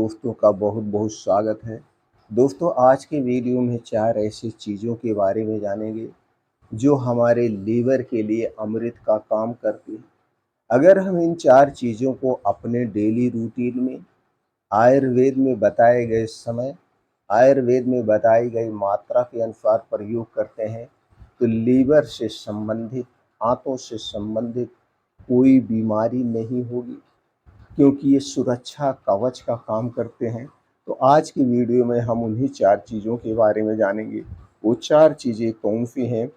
दोस्तों का बहुत बहुत स्वागत है। दोस्तों, आज के वीडियो में 4 ऐसी चीज़ों के बारे में जानेंगे जो हमारे लीवर के लिए अमृत का काम करती है। अगर हम इन 4 चीज़ों को अपने डेली रूटीन में आयुर्वेद में बताए गए समय, आयुर्वेद में बताई गई मात्रा के अनुसार प्रयोग करते हैं, तो लीवर से संबंधित, आंतों से संबंधित कोई बीमारी नहीं होगी, क्योंकि ये सुरक्षा कवच का काम करते हैं। तो आज की वीडियो में हम उन्हीं 4 चीज़ों के बारे में जानेंगे। वो 4 चीज़ें कौन-सी हैं,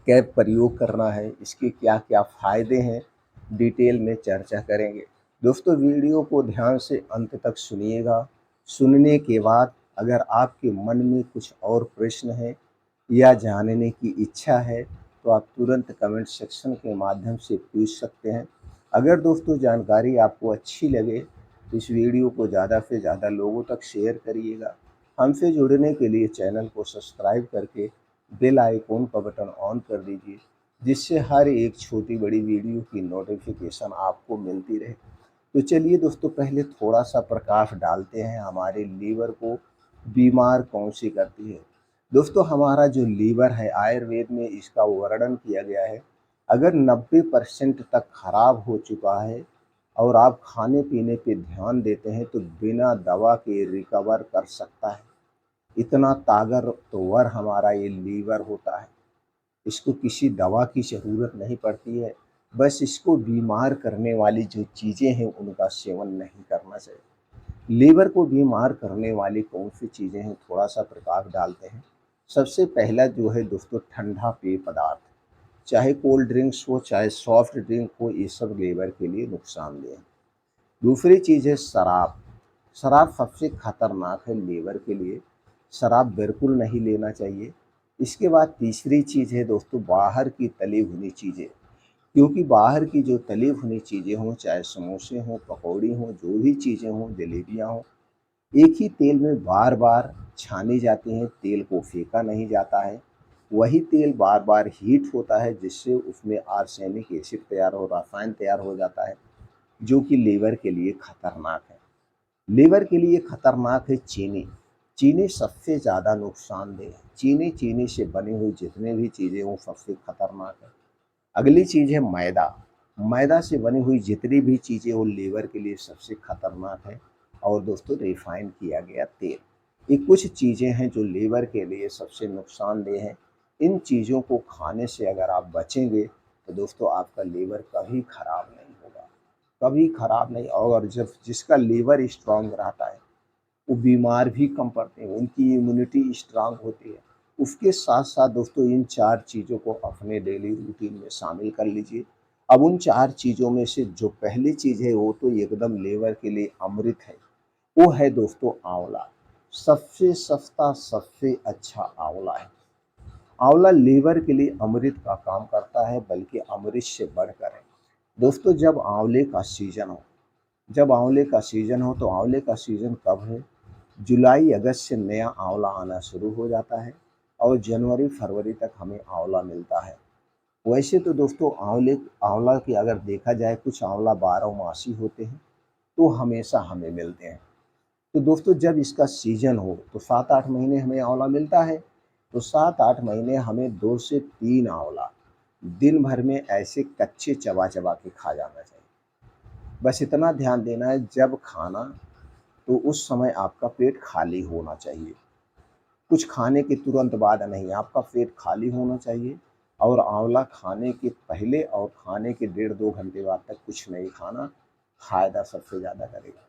क्या प्रयोग करना है, इसके क्या-क्या फ़ायदे हैं, डिटेल में चर्चा करेंगे। दोस्तों, वीडियो को ध्यान से अंत तक सुनिएगा। सुनने के बाद अगर आपके मन में कुछ और प्रश्न है या जानने की इच्छा है, तो आप तुरंत कमेंट सेक्शन के माध्यम से पूछ सकते हैं। अगर दोस्तों जानकारी आपको अच्छी लगे, तो इस वीडियो को ज़्यादा से ज़्यादा लोगों तक शेयर करिएगा। हमसे जुड़ने के लिए चैनल को सब्सक्राइब करके बेल आइकॉन का बटन ऑन कर दीजिए, जिससे हर एक छोटी बड़ी वीडियो की नोटिफिकेशन आपको मिलती रहे। तो चलिए दोस्तों, पहले थोड़ा सा प्रकाश डालते हैं हमारे लीवर को बीमार कौन सी करती है। दोस्तों, हमारा जो लीवर है, आयुर्वेद में इसका वर्णन किया गया है, अगर 90% तक खराब हो चुका है और आप खाने पीने पे ध्यान देते हैं, तो बिना दवा के रिकवर कर सकता है। इतना ताकतवर हमारा ये लीवर होता है। इसको किसी दवा की ज़रूरत नहीं पड़ती है, बस इसको बीमार करने वाली जो चीज़ें हैं उनका सेवन नहीं करना चाहिए। लीवर को बीमार करने वाली कौन सी चीज़ें हैं, थोड़ा सा प्रकाश डालते हैं। सबसे पहला जो है दोस्तों, ठंडा पेय पदार्थ, चाहे कोल्ड ड्रिंक्स हो चाहे सॉफ्ट ड्रिंक हो, ये सब लीवर के लिए नुकसानदेह है। दूसरी चीज़ है शराब। शराब सबसे खतरनाक है लीवर के लिए। शराब बिल्कुल नहीं लेना चाहिए। इसके बाद तीसरी चीज़ है दोस्तों, बाहर की तली भुनी चीज़ें। क्योंकि बाहर की जो तली भुनी चीज़ें हों, चाहे समोसे हों, पकौड़ी हों, जो भी चीज़ें हों, जलेबियाँ हों, एक ही तेल में बार बार छानी जाती हैं, तेल को फेंका नहीं जाता है। वही तेल बार बार हीट होता है, जिससे उसमें आर्सेनिक एसिड तैयार हो, रसायन तैयार हो जाता है, जो कि लीवर के लिए खतरनाक है। लीवर के लिए खतरनाक है चीनी। चीनी सबसे ज़्यादा नुकसानदेह है। चीनी से बनी हुई जितनी भी चीज़ें वो सबसे खतरनाक है। अगली चीज़ है मैदा। मैदा से बनी हुई जितनी भी चीज़ें वो लीवर के लिए सबसे खतरनाक है। और दोस्तों, रिफाइन किया गया तेल, ये कुछ चीज़ें हैं जो लीवर के लिए सबसे नुकसानदेह हैं। इन चीज़ों को खाने से अगर आप बचेंगे, तो दोस्तों आपका लीवर कभी खराब नहीं होगा, कभी खराब नहीं। और जब जिसका लीवर स्ट्रांग रहता है, वो बीमार भी कम पड़ते हैं, उनकी इम्यूनिटी स्ट्रांग होती है। उसके साथ साथ दोस्तों, इन 4 चीज़ों को अपने डेली रूटीन में शामिल कर लीजिए। अब उन 4 चीज़ों में से जो पहली चीज़ है, वो तो एकदम लीवर के लिए अमृत है। वो है दोस्तों आंवला। सबसे सस्ता, सबसे अच्छा आंवला है। आंवला लीवर के लिए अमृत का काम करता है, बल्कि अमृत से बढ़कर है। दोस्तों, जब आंवले का सीज़न हो, जब आंवले का सीज़न हो, तो आंवले का सीज़न कब है? जुलाई अगस्त से नया आंवला आना शुरू हो जाता है और जनवरी फरवरी तक हमें आंवला मिलता है। वैसे तो दोस्तों, आंवला की अगर देखा जाए, कुछ आंवला 12मासी होते हैं, तो हमेशा हमें मिलते हैं। तो दोस्तों, जब इसका सीज़न हो, तो 7-8 महीने हमें आंवला मिलता है। तो 7-8 महीने हमें 2 से 3 आंवला दिन भर में ऐसे कच्चे चबा-चबा के खा जाना चाहिए। बस इतना ध्यान देना है, जब खाना, तो उस समय आपका पेट खाली होना चाहिए। कुछ खाने के तुरंत बाद नहीं, आपका पेट खाली होना चाहिए। और आंवला खाने के पहले और खाने के 1.5-2 घंटे बाद तक कुछ नहीं खाना, फ़ायदा सबसे ज़्यादा करेगा।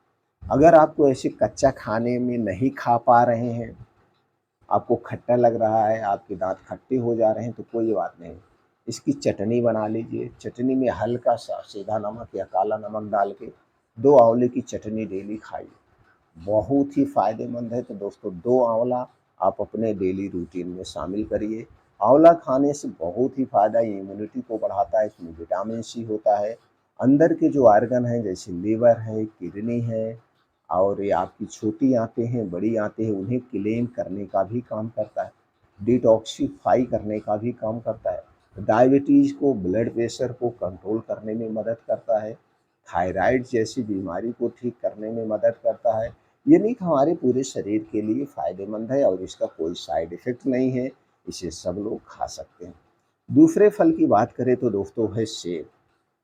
अगर आपको ऐसे कच्चा खाने में नहीं खा पा रहे हैं, आपको खट्टा लग रहा है, आपके दाँत खट्टे हो जा रहे हैं, तो कोई बात नहीं। इसकी चटनी बना लीजिए। चटनी में हल्का-सा सेंधा नमक या काला नमक डाल के 2 आंवले की चटनी डेली खाइए। बहुत ही फ़ायदेमंद है। तो दोस्तों, 2 आंवला आप अपने डेली रूटीन में शामिल करिए। आंवला खाने से बहुत ही फ़ायदा, इम्यूनिटी को बढ़ाता है, इसमें विटामिन सी होता है। अंदर के जो ऑर्गन हैं, जैसे लीवर है, किडनी है, और ये आपकी छोटी आँतें हैं, बड़ी आँतें हैं, उन्हें क्लीन करने का भी काम करता है। डिटॉक्सिफ़ाई करने का भी काम करता है। डायबिटीज़ को, ब्लड प्रेशर को कंट्रोल करने में मदद करता है। थायराइड जैसी बीमारी को ठीक करने में मदद करता है। ये नहीं कि हमारे पूरे शरीर के लिए फ़ायदेमंद है और इसका कोई साइड इफ़ेक्ट नहीं है, इसे सब लोग खा सकते हैं। दूसरे फल की बात करें तो दोस्तों है सेब।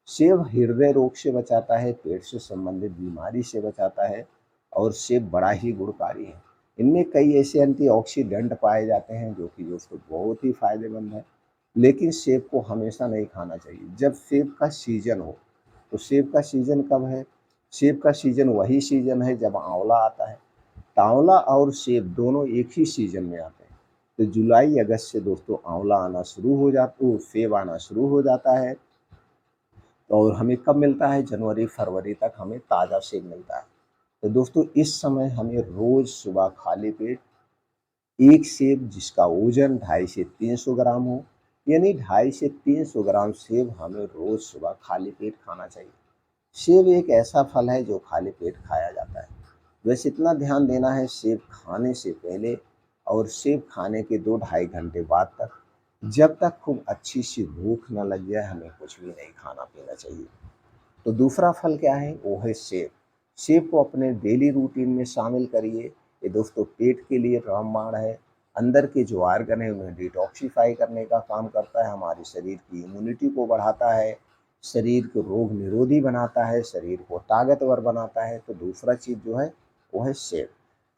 सेब हृदय रोग से बचाता है, पेट से संबंधित बीमारी से बचाता है और सेब बड़ा ही गुणकारी है। इनमें कई ऐसे एंटीऑक्सीडेंट पाए जाते हैं जो कि दोस्तों बहुत ही फ़ायदेमंद है। लेकिन सेब को हमेशा नहीं खाना चाहिए। जब सेब का सीज़न हो, तो सेब का सीज़न कब है? सेब का सीज़न वही सीज़न है जब आँवला आता है। तो आँवला और सेब दोनों एक ही सीज़न में आते हैं। तो जुलाई अगस्त से दोस्तों आँवला आना शुरू हो जाता वो सेब आना शुरू हो जाता है और हमें कब मिलता है? जनवरी फरवरी तक हमें ताज़ा सेब मिलता है। तो दोस्तों इस समय हमें रोज़ सुबह खाली पेट एक सेब जिसका वज़न 250 से 300 ग्राम हो, यानी 250 से 300 ग्राम सेब हमें रोज़ सुबह खाली पेट खाना चाहिए। सेब एक ऐसा फल है जो खाली पेट खाया जाता है। बस इतना ध्यान देना है सेब खाने से पहले और सेब खाने के 2 ढाई घंटे बाद तक, जब तक खूब अच्छी सी भूख ना लग जाए हमें कुछ भी नहीं खाना-पीना चाहिए। तो दूसरा फल क्या है? वो है सेब। सेब को अपने डेली रूटीन में शामिल करिए। ये दोस्तों पेट के लिए रामबाण है। अंदर के जो ऑर्गन है उन्हें डिटॉक्सिफ़ाई करने का काम करता है, हमारे शरीर की इम्यूनिटी को बढ़ाता है, शरीर को रोग निरोधी बनाता है, शरीर को ताकतवर बनाता है। तो दूसरा चीज़ जो है वो है सेब।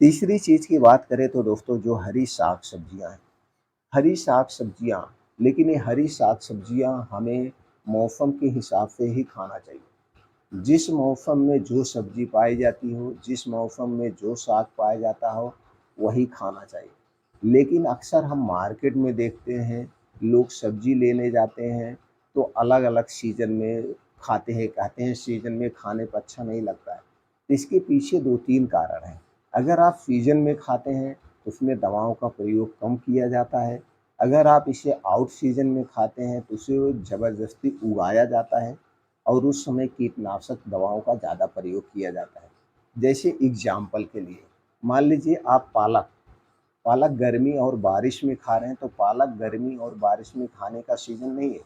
तीसरी चीज़ की बात करें तो दोस्तों जो हरी साग-सब्जियाँ हैं, हरी साग-सब्जियाँ, लेकिन ये हरी साग-सब्जियाँ हमें मौसम के हिसाब से ही खाना चाहिए। जिस मौसम में जो सब्ज़ी पाई जाती हो, जिस मौसम में जो साग पाया जाता हो, वही खाना चाहिए। लेकिन अक्सर हम मार्केट में देखते हैं, लोग सब्ज़ी लेने जाते हैं, तो अलग-अलग सीज़न में खाते हैं, कहते हैं सीज़न में खाने पे अच्छा नहीं लगता है। इसके पीछे 2-3 कारण हैं। अगर आप सीज़न में खाते हैं, तो उसमें दवाओं का प्रयोग कम किया जाता है। अगर आप इसे आउट सीज़न में खाते हैं, तो उसे ज़बरदस्ती उगाया जाता है और उस समय कीटनाशक दवाओं का ज़्यादा प्रयोग किया जाता है। जैसे एग्ज़ाम्पल के लिए, मान लीजिए आप पालक पालक गर्मी और बारिश में खा रहे हैं, तो पालक गर्मी और बारिश में खाने का सीज़न नहीं है।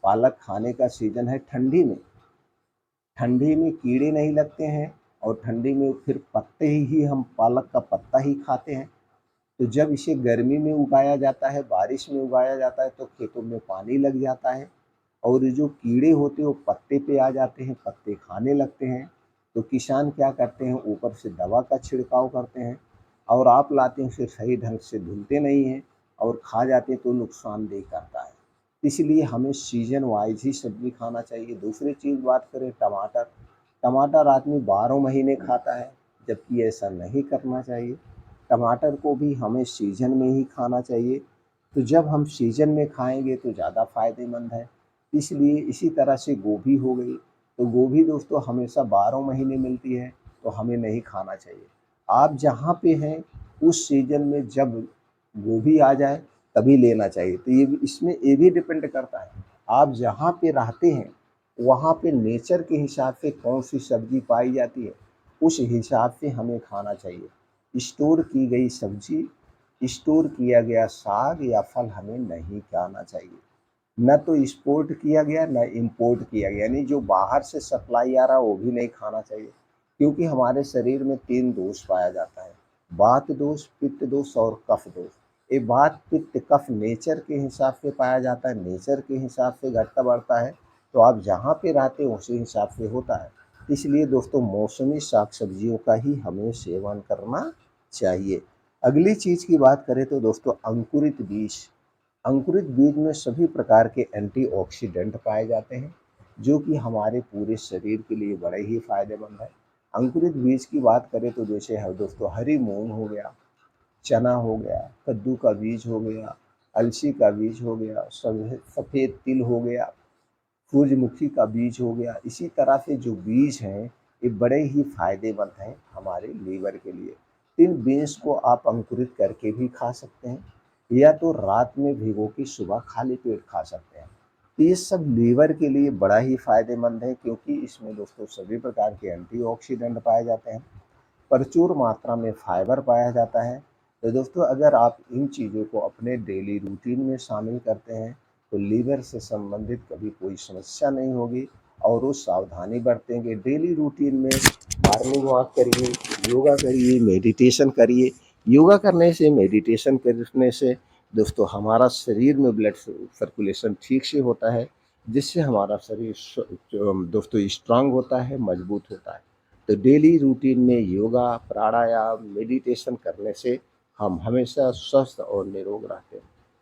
पालक खाने का सीज़न है ठंडी में। ठंडी में कीड़े नहीं लगते हैं और ठंडी में फिर पत्ते ही हम पालक का पत्ता ही खाते हैं। तो जब इसे गर्मी में उगाया जाता है, बारिश में उगाया जाता है, तो खेतों में पानी लग जाता है और जो कीड़े होते हैं वो पत्ते पे आ जाते हैं, पत्ते खाने लगते हैं। तो किसान क्या करते हैं, ऊपर से दवा का छिड़काव करते हैं और आप लाते हैं उसे सही ढंग से धुलते नहीं हैं और खा जाते हैं तो नुकसानदेह करता है। इसलिए हमें सीज़न वाइज़ ही सब्ज़ी खाना चाहिए। दूसरी चीज़ बात करें टमाटर, टमाटर आदमी 12 महीने खाता है, जबकि ऐसा नहीं करना चाहिए। टमाटर को भी हमें सीज़न में ही खाना चाहिए। तो जब हम सीज़न में खाएँगे तो ज़्यादा फ़ायदेमंद है। इसलिए इसी तरह से गोभी हो गई, तो गोभी दोस्तों हमेशा 12 महीने मिलती है, तो हमें नहीं खाना चाहिए। आप जहाँ पे हैं, उस सीज़न में जब गोभी आ जाए, तभी लेना चाहिए। तो ये भी इसमें ये भी डिपेंड करता है, आप जहाँ पे रहते हैं, वहाँ पे नेचर के हिसाब से कौन-सी सब्ज़ी पाई जाती है, उस हिसाब से हमें खाना चाहिए। स्टोर की गई सब्ज़ी, स्टोर किया गया साग या फल हमें नहीं खाना चाहिए। ना तो एक्सपोर्ट किया गया, ना इम्पोर्ट किया गया, यानी जो बाहर से सप्लाई आ रहा है वो भी नहीं खाना चाहिए। क्योंकि हमारे शरीर में 3 दोष पाया जाता है, वात दोष, पित्त दोष और कफ दोष। ये वात, पित्त, कफ नेचर के हिसाब से पाया जाता है, नेचर के हिसाब से घटता-बढ़ता है, तो आप जहाँ पे रहते हो उसी हिसाब से होता है। इसलिए दोस्तों मौसमी साग-सब्जियों का ही हमें सेवन करना चाहिए। अगली चीज़ की बात करें तो दोस्तों अंकुरित बीज। अंकुरित बीज में सभी प्रकार के एंटीऑक्सीडेंट पाए जाते हैं, जो कि हमारे पूरे शरीर के लिए बड़े ही फ़ायदेमंद है। अंकुरित बीज की बात करें तो जैसे है दोस्तों हरी मूँग हो गया, चना हो गया, कद्दू का बीज हो गया, अलसी का बीज हो गया, सफ़ेद तिल हो गया, सूरजमुखी का बीज हो गया। इसी तरह से जो बीज हैं, ये बड़े ही फ़ायदेमंद हैं हमारे लीवर के लिए। इन बीन्स को आप अंकुरित करके भी खा सकते हैं या तो रात में भिगो के सुबह खाली पेट खा सकते हैं। तो ये सब लीवर के लिए बड़ा ही फ़ायदेमंद है क्योंकि इसमें दोस्तों सभी प्रकार के एंटीऑक्सीडेंट पाए जाते हैं, प्रचुर मात्रा में फाइबर पाया जाता है। तो दोस्तों अगर आप इन चीज़ों को अपने डेली रूटीन में शामिल करते हैं, तो लीवर से संबंधित कभी कोई समस्या नहीं होगी और वो सावधानी बरतेंगे। डेली रूटीन में मॉर्निंग वॉक करिए, योगा करिए, मेडिटेशन करिए। योगा करने से, मेडिटेशन करने से दोस्तों हमारा शरीर में ब्लड सर्कुलेशन ठीक से होता है, जिससे हमारा शरीर दोस्तों स्ट्रांग होता है, मजबूत होता है। तो डेली रूटीन में योगा, प्राणायाम, मेडिटेशन करने से हम हमेशा स्वस्थ और निरोग रहते हैं।